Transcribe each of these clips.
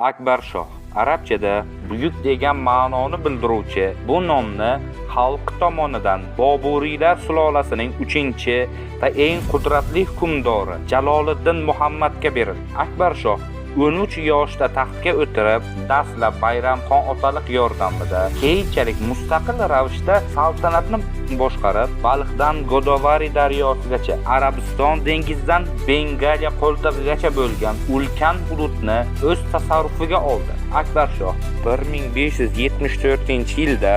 Akbarshoh arabchada buyuk degan ma'noni bildiruvchi bu nomni xalq tomonidan Boburiylar sulolasining 3-chi va eng qudratli hukmdori Jaloliddin Muhammadga berildi. Akbarshoh 13 yoshda taxtga o'tirib, dastlab Bayramxon otaliq yordamida, keyinchalik mustaqil ravishda saltanatni boshqarib, Balxdan Godavari daryosigacha, Arabiston dengizidan Bengaliya qo'ltig'igacha bo'lgan ulkan hududni o'z tasarrufiga oldi. Akbarshoh 1574-yilda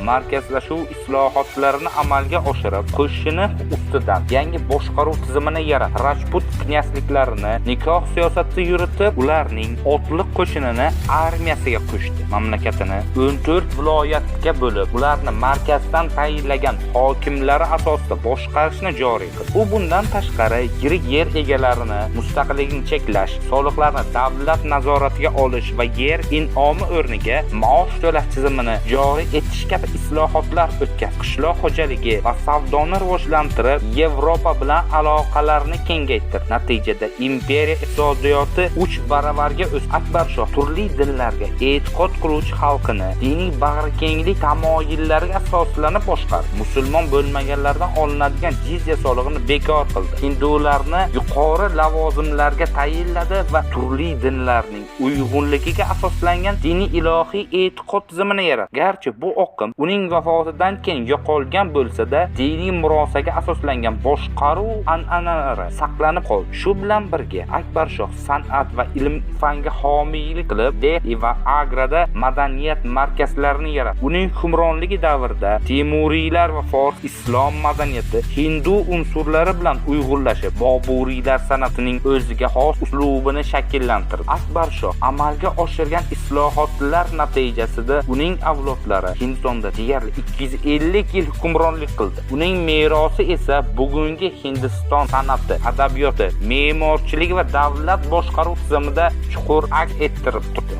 markazlashuv islohotlarini amalga oshirib, qo'shini ustidan yangi boshqaruv tizimini yaratdi. Rajput knyazliklarini nikoh siyosati yuritib, ularning otliq qo'shinini armiyasiga qo'shdi. Mamlakatini 14 viloyatga bo'lib, ularni markazdan tayinlagan hokimlari asosida boshqarishni joriy qildi. U bundan tashqari yirik yer egalarini mustaqilligini cheklash, soliqlarni davlat nazoratiga olish va yer in'omi o'rniga maosh to'lash tizimini joriy etish kabi islohotlar o'tkazdi. Qishloq xo'jaligi va savdoni rivojlantirib, Yevropa bilan aloqalarni kengaytirdi. Natijada imperiya iqtisodiyoti 3 baravarga o'sdi. Akbarshoh turli dinlarga e'tiqod qiluvchi xalqini diniy bag'rikenglik tamoyillariga asoslanib boshqardi. Musulmon bo'lmaganlardan olinadigan jizya solig'ini bekor qildi. Hindularni yuqori lavozimlarga tayinladi va turli dinlarning uyg'unligiga asoslangan diniy ilohiy e'tiqod tizimini yaratdi. Garchi bu oqim uning vafotidan keyin yo'qolgan bo'lsa-da, diniy murosaga asoslangan boshqaruv an'analari saqlanib qoldi. Shu bilan birga Akbarshoh san'at va ilm fanga homiylik qilib, Delhi va Agrada madaniyat markazlarini yaratdi. Uning hukmronligi davrida Temuriylar va Fors islom madaniyati Hindu unsurlari bilan uyg'unlashib, Boburiylar san'atining o'ziga xos uslubini shakllantirdi. Akbarshoh amalga oshirgan islohotlar natijasida uning avlodlari Hindistonda deyarli 250 yil hukmronlik qildi. Uning merosi esa bugungi Hindiston san'ati, adabiyoti, me'morchiligi va davlat boshqaruv tizimida chuqur aks ettirib turdi.